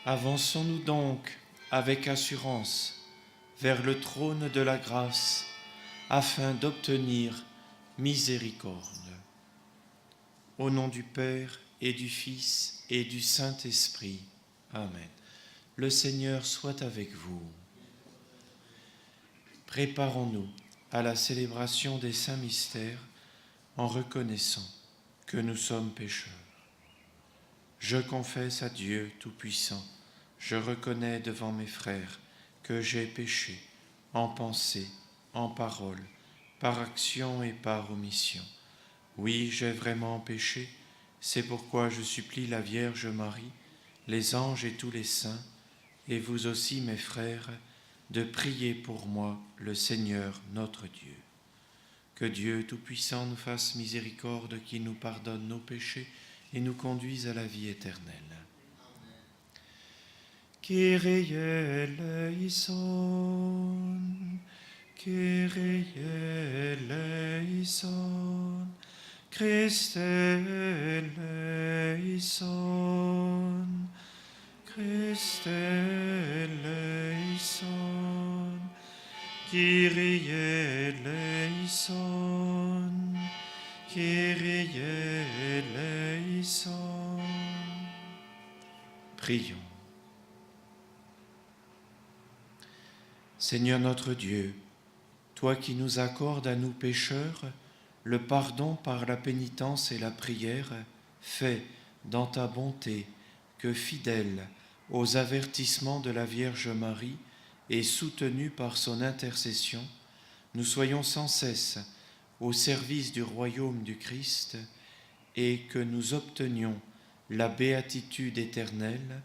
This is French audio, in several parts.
Avançons-nous donc avec assurance vers le trône de la grâce afin d'obtenir miséricorde. Au nom du Père et du Fils et du Saint-Esprit. Amen. Le Seigneur soit avec vous. Préparons-nous à la célébration des saints mystères en reconnaissant que nous sommes pécheurs. Je confesse à Dieu Tout-Puissant, je reconnais devant mes frères que j'ai péché en pensée, en parole, par action et par omission. Oui, j'ai vraiment péché, c'est pourquoi je supplie la Vierge Marie, les anges et tous les saints, et vous aussi mes frères, de prier pour moi le Seigneur notre Dieu. Que Dieu Tout-Puissant nous fasse miséricorde, qui nous pardonne nos péchés et nous conduise à la vie éternelle. Kyrie eleison, Kyrie eleison, Christe eleison, Christe eleison, Kyrie eleison, Kyrie eleison. Prions. Seigneur notre Dieu, toi qui nous accordes à nous pécheurs le pardon par la pénitence et la prière, fais dans ta bonté que, fidèles aux avertissements de la Vierge Marie et soutenus par son intercession, nous soyons sans cesse au service du royaume du Christ et que nous obtenions la béatitude éternelle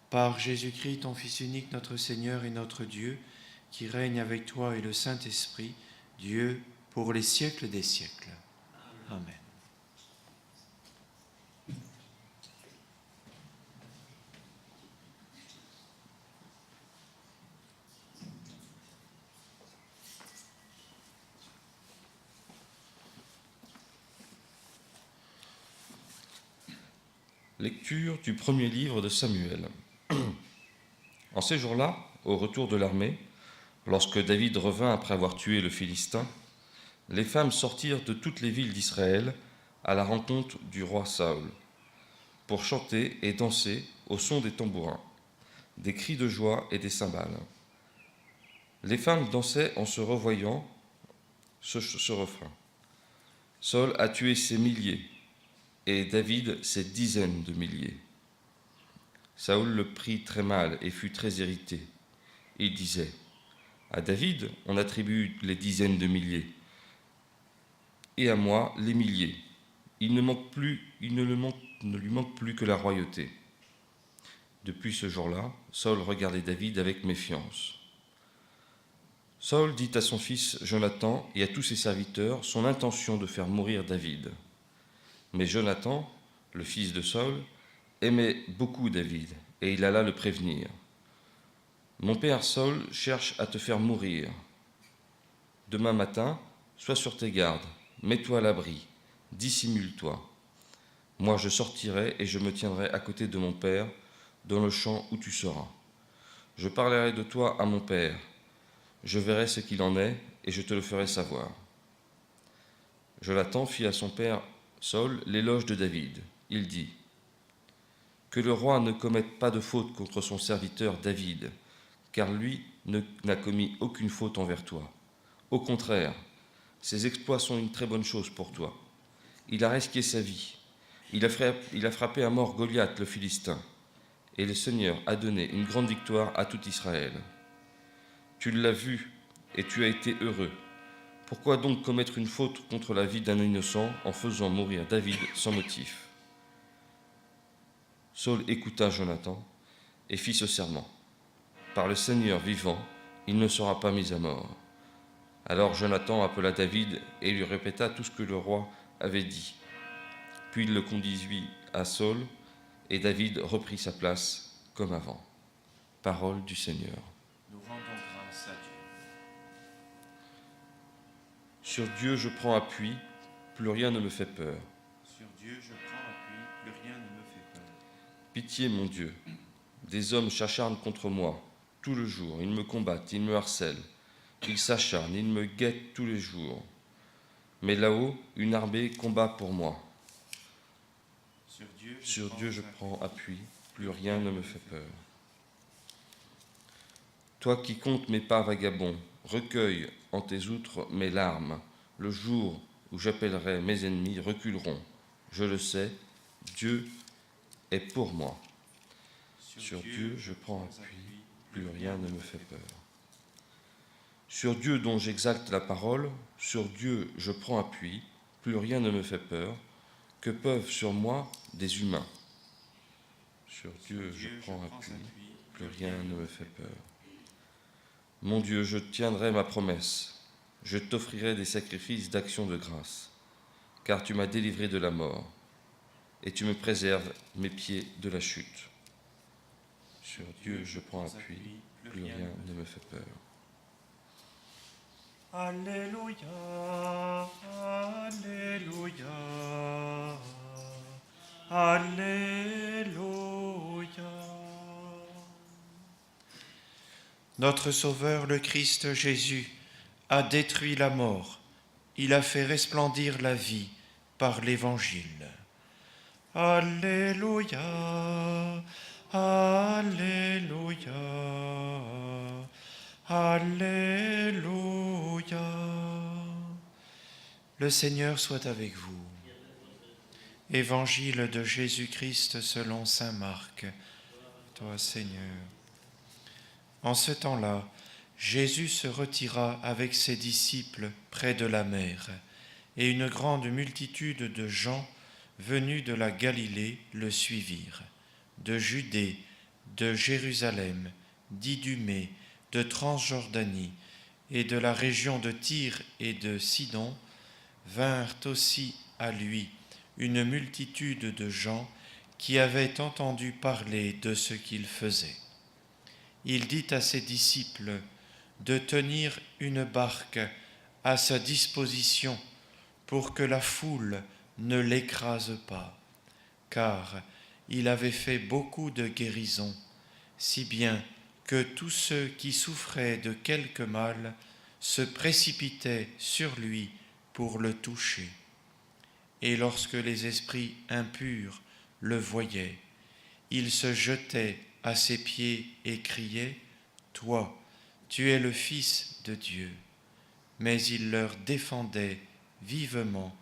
par Jésus-Christ, ton Fils unique, notre Seigneur et notre Dieu, qui règne avec toi et le Saint-Esprit, Dieu, pour les siècles des siècles. Amen. Lecture du premier livre de Samuel. En ces jours-là, au retour de l'armée, lorsque David revint après avoir tué le Philistin, les femmes sortirent de toutes les villes d'Israël à la rencontre du roi Saül, pour chanter et danser au son des tambourins, des cris de joie et des cymbales. Les femmes dansaient en se revoyant ce refrain. Saül a tué ses milliers, et David ses dizaines de milliers. Saül le prit très mal et fut très irrité. Il disait : à David, on attribue les dizaines de milliers, et à moi, les milliers. Il ne lui manque plus que la royauté. Depuis ce jour-là, Saül regardait David avec méfiance. Saül dit à son fils Jonathan et à tous ses serviteurs son intention de faire mourir David. Mais Jonathan, le fils de Saül, aimait beaucoup David, et il alla le prévenir. Mon père Saül cherche à te faire mourir. Demain matin, sois sur tes gardes, mets-toi à l'abri, dissimule-toi. Moi je sortirai et je me tiendrai à côté de mon père, dans le champ où tu seras. Je parlerai de toi à mon père, je verrai ce qu'il en est, et je te le ferai savoir. Jonathan fit à son père Saül l'éloge de David. Il dit : que le roi ne commette pas de faute contre son serviteur David, car lui n'a commis aucune faute envers toi. Au contraire, ses exploits sont une très bonne chose pour toi. Il a risqué sa vie. Il a frappé à mort Goliath le Philistin, et le Seigneur a donné une grande victoire à tout Israël. Tu l'as vu et tu as été heureux. Pourquoi donc commettre une faute contre la vie d'un innocent en faisant mourir David sans motif ? Saül écouta Jonathan et fit ce serment : par le Seigneur vivant, il ne sera pas mis à mort. Alors Jonathan appela David et lui répéta tout ce que le roi avait dit. Puis il le conduisit à Saül, et David reprit sa place comme avant. Parole du Seigneur. Nous rendons grâce à Dieu. Sur Dieu je prends appui, plus rien ne me fait peur. Sur Dieu je prends appui, plus rien ne me fait peur. Pitié, mon Dieu, Des hommes s'acharnent contre moi tout le jour. Ils me combattent, ils me harcèlent. Ils s'acharnent, ils me guettent tous les jours. Mais là-haut, une armée combat pour moi. Sur Dieu je prends appui, plus rien ne me fait peur. Toi qui comptes mes pas vagabonds, recueille en tes outres mes larmes. Le jour où j'appellerai mes ennemis reculeront. Je le sais, Dieu est pour moi. Sur Dieu je prends appui, plus rien ne me fait peur. Sur Dieu dont j'exalte la parole, sur Dieu je prends appui, plus rien ne me fait peur. Que peuvent sur moi des humains? Sur Dieu je prends appui, plus rien ne me fait peur. Mon Dieu, je tiendrai ma promesse, je t'offrirai des sacrifices d'action de grâce, car tu m'as délivré de la mort, et tu me préserves mes pieds de la chute. Sur Dieu je prends appui, plus rien ne me fait peur. Alléluia, Alléluia, Alléluia. Notre Sauveur, le Christ Jésus, a détruit la mort. Il a fait resplendir la vie par l'Évangile. Alléluia, Alléluia, Alléluia. Le Seigneur soit avec vous. Évangile de Jésus-Christ selon saint Marc. Toi, Seigneur. En ce temps-là, Jésus se retira avec ses disciples près de la mer, et une grande multitude de gens venus de la Galilée le suivirent, de Judée, de Jérusalem, d'Idumée, de Transjordanie et de la région de Tyr et de Sidon, vinrent aussi à lui une multitude de gens qui avaient entendu parler de ce qu'il faisait. Il dit à ses disciples de tenir une barque à sa disposition pour que la foule ne l'écrase pas, car il avait fait beaucoup de guérisons, si bien que tous ceux qui souffraient de quelque mal se précipitaient sur lui pour le toucher. Et lorsque les esprits impurs le voyaient, ils se jetaient à ses pieds et criaient « Toi, tu es le Fils de Dieu ». Mais il leur défendait vivement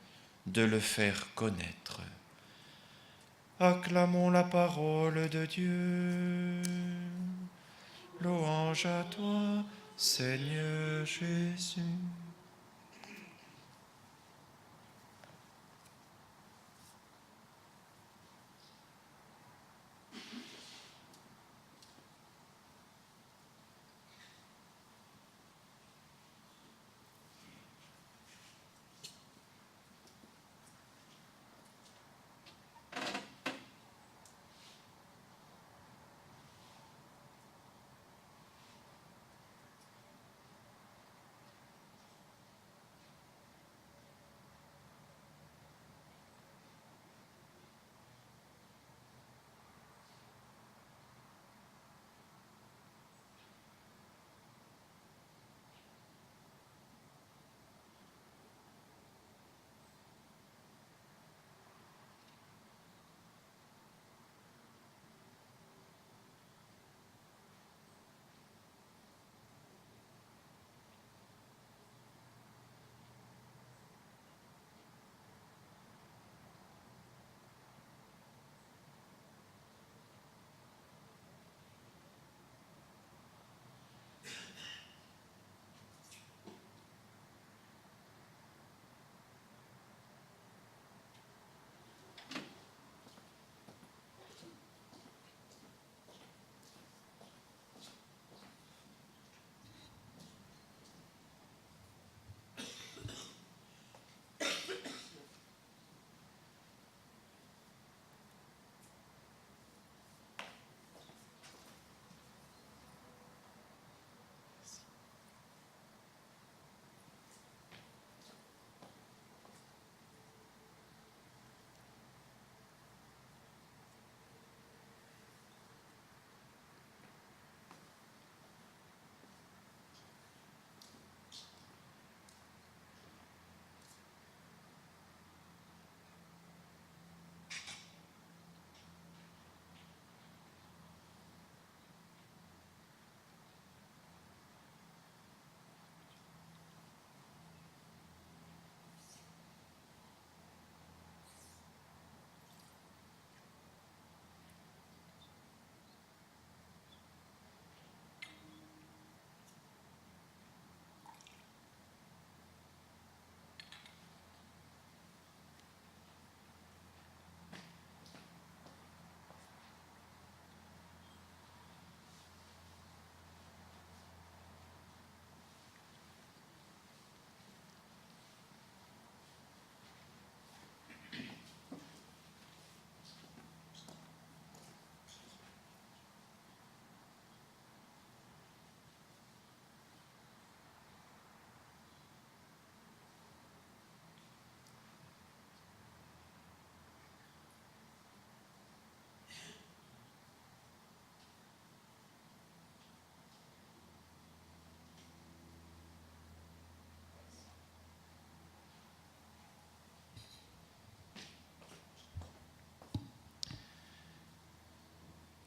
de le faire connaître. Acclamons la parole de Dieu. Louange à toi, Seigneur Jésus.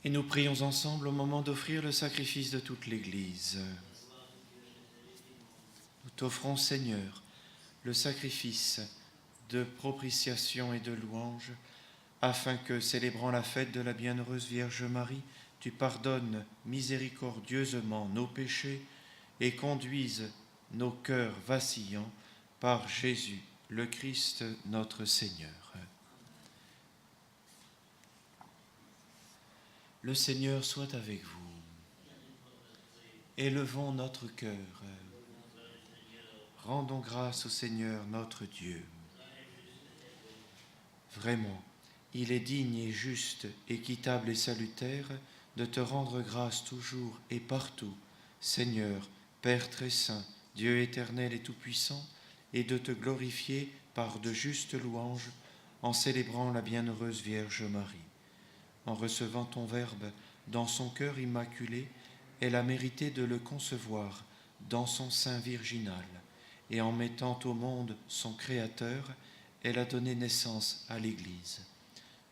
Et nous prions ensemble au moment d'offrir le sacrifice de toute l'Église. Nous t'offrons, Seigneur, le sacrifice de propitiation et de louange, afin que, célébrant la fête de la bienheureuse Vierge Marie, tu pardonnes miséricordieusement nos péchés et conduises nos cœurs vacillants par Jésus, le Christ, notre Seigneur. Le Seigneur soit avec vous. Élevons notre cœur. Rendons grâce au Seigneur notre Dieu. Vraiment, il est digne et juste, équitable et salutaire de te rendre grâce toujours et partout, Seigneur, Père très saint, Dieu éternel et tout-puissant, et de te glorifier par de justes louanges en célébrant la bienheureuse Vierge Marie. En recevant ton Verbe dans son cœur immaculé, elle a mérité de le concevoir dans son sein virginal, et en mettant au monde son Créateur, elle a donné naissance à l'Église.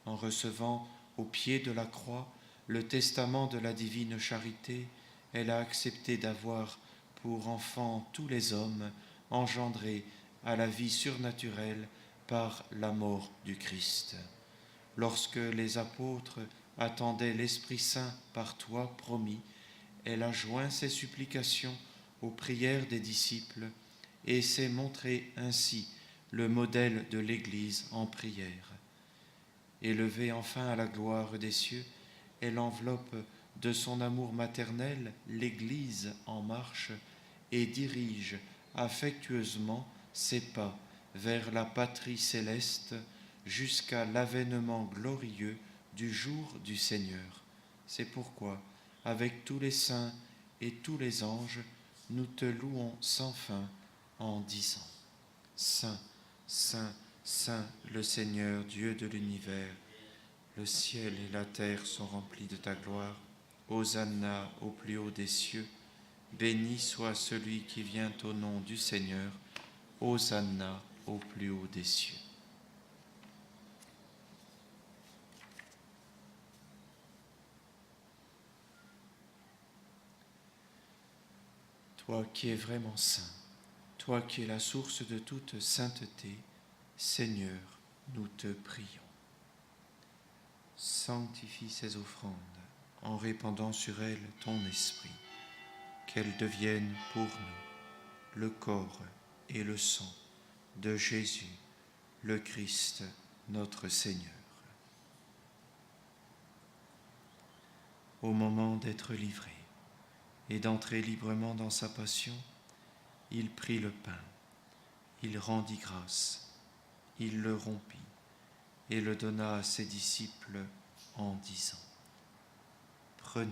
En recevant au pied de la croix le testament de la divine charité, elle a accepté d'avoir pour enfants tous les hommes engendrés à la vie surnaturelle par la mort du Christ. Lorsque les apôtres attendaient l'Esprit Saint par toi promis, elle a joint ses supplications aux prières des disciples et s'est montrée ainsi le modèle de l'Église en prière. Élevée enfin à la gloire des cieux, elle enveloppe de son amour maternel l'Église en marche et dirige affectueusement ses pas vers la patrie céleste jusqu'à l'avènement glorieux du jour du Seigneur. C'est pourquoi, avec tous les saints et tous les anges, nous te louons sans fin en disant: Saint, Saint, Saint, le Seigneur, Dieu de l'univers, le ciel et la terre sont remplis de ta gloire. Hosanna au plus haut des cieux. Béni soit celui qui vient au nom du Seigneur. Hosanna au plus haut des cieux. Toi qui es vraiment saint, toi qui es la source de toute sainteté, Seigneur, nous te prions. Sanctifie ces offrandes en répandant sur elles ton esprit, qu'elles deviennent pour nous le corps et le sang de Jésus, le Christ, notre Seigneur. Au moment d'être livré et d'entrer librement dans sa passion, il prit le pain, il rendit grâce, il le rompit et le donna à ses disciples en disant: Prenez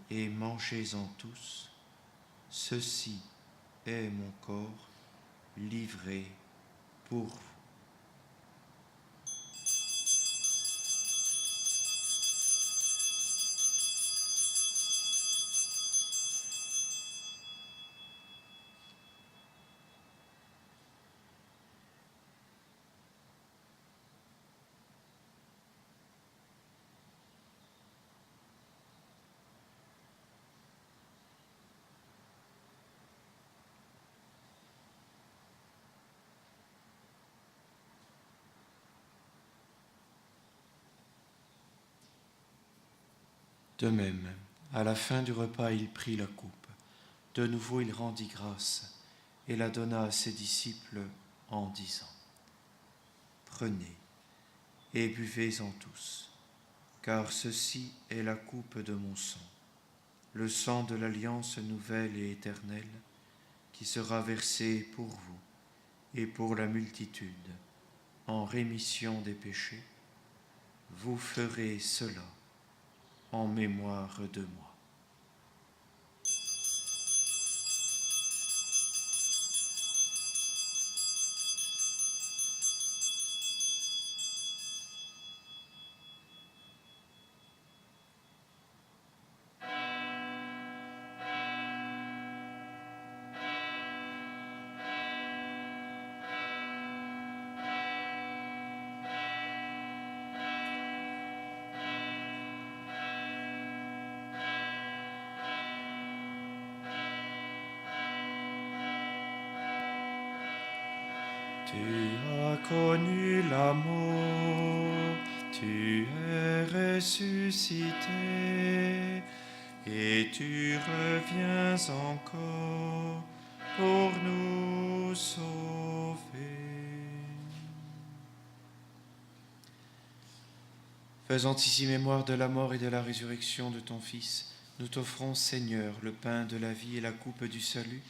et mangez-en tous, ceci est mon corps livré pour vous. De même, à la fin du repas, il prit la coupe. De nouveau, il rendit grâce et la donna à ses disciples en disant: Prenez et buvez-en tous, car ceci est la coupe de mon sang, le sang de l'alliance nouvelle et éternelle, qui sera versé pour vous et pour la multitude en rémission des péchés. Vous ferez cela en mémoire de moi. Tu as connu la mort, tu es ressuscité, et tu reviens encore pour nous sauver. Faisant ici mémoire de la mort et de la résurrection de ton Fils, nous t'offrons, Seigneur, le pain de la vie et la coupe du salut,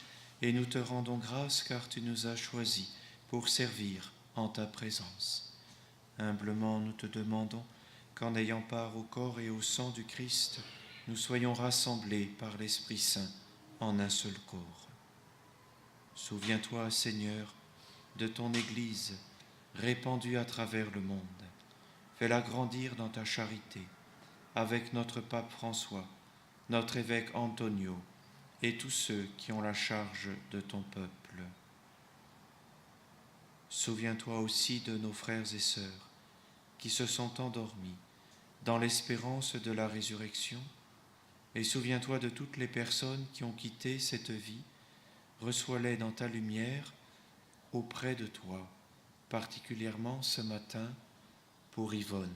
et nous te rendons grâce car tu nous as choisis pour servir en ta présence. Humblement, nous te demandons qu'en ayant part au corps et au sang du Christ, nous soyons rassemblés par l'Esprit Saint en un seul corps. Souviens-toi, Seigneur, de ton Église répandue à travers le monde. Fais-la grandir dans ta charité, avec notre pape François, notre évêque Antonio et tous ceux qui ont la charge de ton peuple. Souviens-toi aussi de nos frères et sœurs qui se sont endormis dans l'espérance de la résurrection, et souviens-toi de toutes les personnes qui ont quitté cette vie. Reçois-les dans ta lumière auprès de toi, particulièrement ce matin pour Yvonne.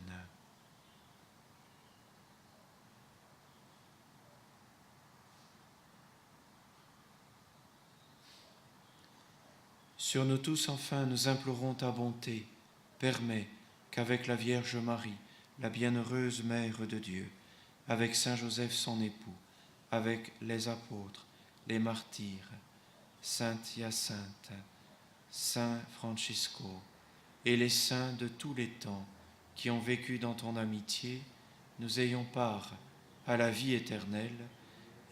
Sur nous tous, enfin, nous implorons ta bonté. Permets qu'avec la Vierge Marie, la bienheureuse Mère de Dieu, avec Saint Joseph son époux, avec les apôtres, les martyrs, Sainte Hyacinthe, Saint Francisco et les saints de tous les temps qui ont vécu dans ton amitié, nous ayons part à la vie éternelle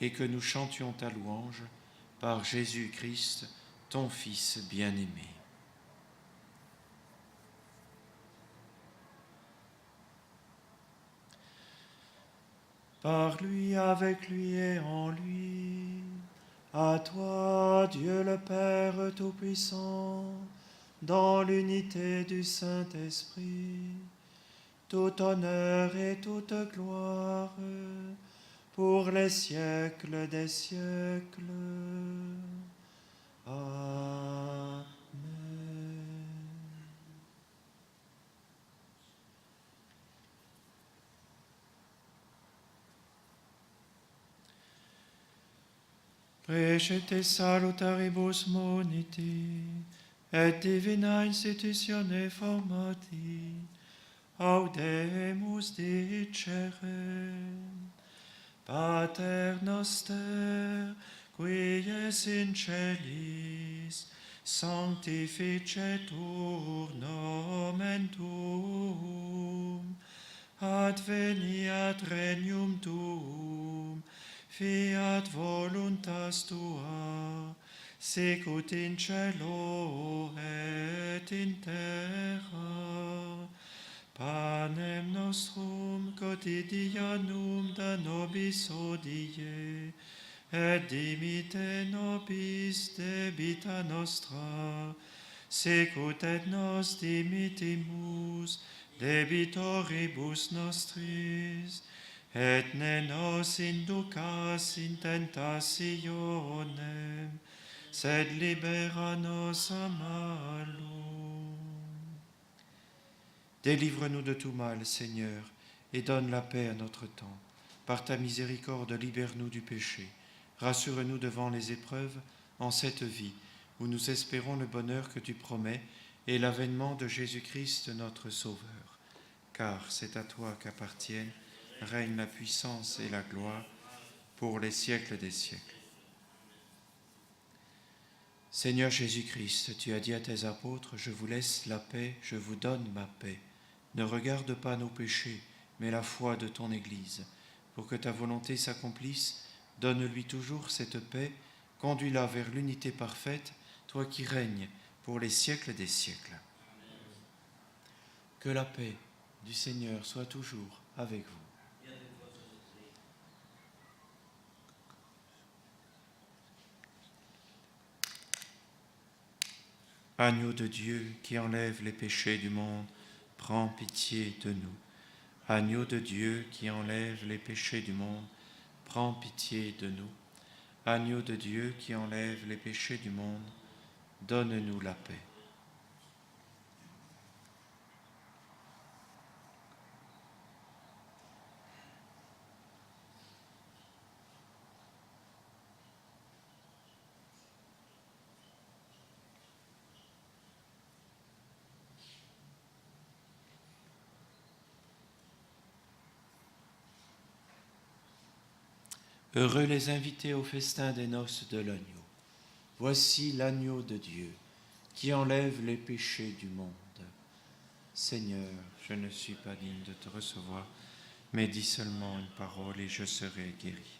et que nous chantions ta louange par Jésus-Christ, ton Fils bien-aimé. Par lui, avec lui et en lui, à toi, Dieu le Père Tout-Puissant, dans l'unité du Saint-Esprit, tout honneur et toute gloire pour les siècles des siècles. Amen. Precete salutaribus moniti, et divina institutione formati, audemus dicere, Pater noster, qui es in celis, sanctificetur nomen tuum, adveniat regnum tuum, fiat voluntas tua, sicut in cielo et in terra. Panem nostrum quotidianum da nobis hodie, et dimite nobis debita nostra, sicut et nos dimitimus debitoribus nostris, et ne nos inducas in tentationem, sed libera nos a malo. Délivre-nous de tout mal, Seigneur, et donne la paix à notre temps. Par ta miséricorde, libère-nous du péché. Rassure-nous devant les épreuves en cette vie, où nous espérons le bonheur que tu promets et l'avènement de Jésus-Christ, notre Sauveur. Car c'est à toi qu'appartiennent, règne la puissance et la gloire pour les siècles des siècles. Seigneur Jésus-Christ, tu as dit à tes apôtres, je vous laisse la paix, je vous donne ma paix. Ne regarde pas nos péchés, mais la foi de ton Église. Pour que ta volonté s'accomplisse, donne-lui toujours cette paix, conduis-la vers l'unité parfaite, toi qui règnes pour les siècles des siècles. Que la paix du Seigneur soit toujours avec vous. Agneau de Dieu qui enlève les péchés du monde, prends pitié de nous. Agneau de Dieu qui enlève les péchés du monde, prends pitié de nous. Agneau de Dieu qui enlève les péchés du monde, donne-nous la paix. Heureux les invités au festin des noces de l'agneau. Voici l'agneau de Dieu qui enlève les péchés du monde. Seigneur, je ne suis pas digne de te recevoir, mais dis seulement une parole et je serai guéri.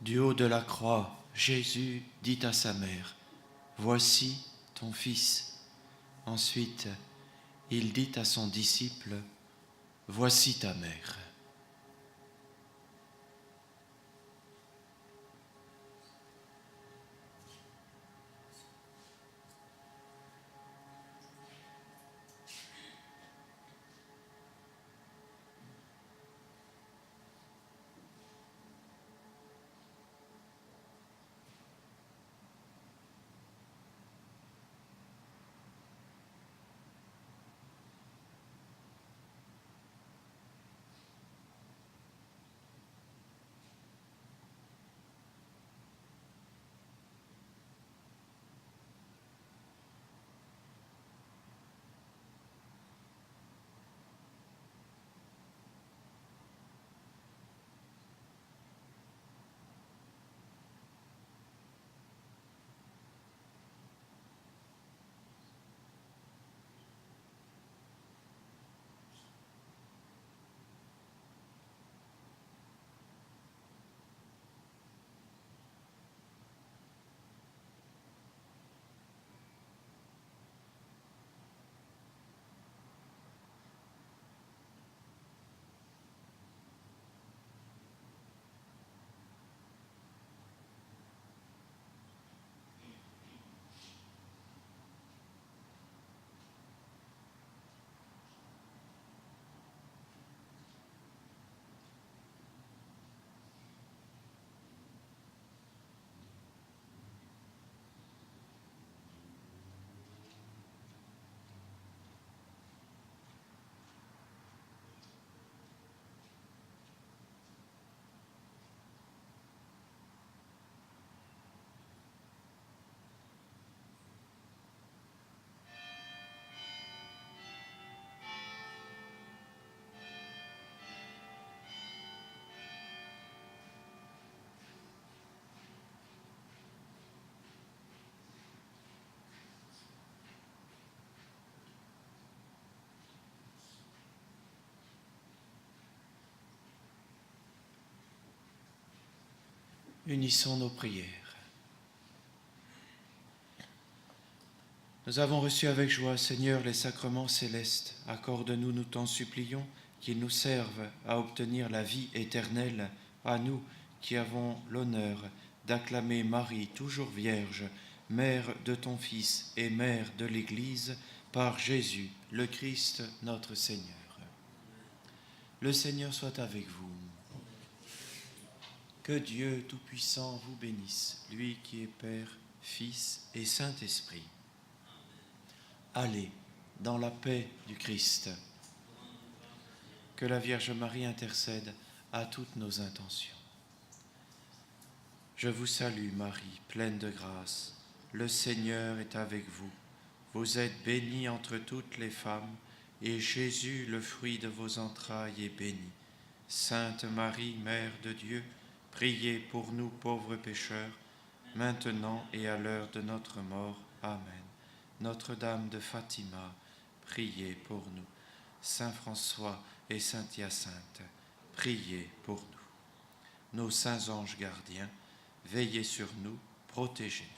Du haut de la croix, Jésus dit à sa mère, « Voici ton fils. » Ensuite, il dit à son disciple, « Voici ta mère. » Unissons nos prières. Nous avons reçu avec joie, Seigneur, les sacrements célestes. Accorde-nous, nous t'en supplions, qu'ils nous servent à obtenir la vie éternelle, à nous qui avons l'honneur d'acclamer Marie, toujours vierge, mère de ton Fils et mère de l'Église, par Jésus, le Christ, notre Seigneur. Le Seigneur soit avec vous. Que Dieu Tout-Puissant vous bénisse, lui qui est Père, Fils et Saint-Esprit. Allez dans la paix du Christ. Que la Vierge Marie intercède à toutes nos intentions. Je vous salue Marie, pleine de grâce. Le Seigneur est avec vous. Vous êtes bénie entre toutes les femmes, et Jésus, le fruit de vos entrailles, est béni. Sainte Marie, Mère de Dieu, priez pour nous pauvres pécheurs, maintenant et à l'heure de notre mort. Amen. Notre-Dame de Fatima, priez pour nous. Saint François et Sainte Hyacinthe, priez pour nous. Nos saints anges gardiens, veillez sur nous, protégez-nous.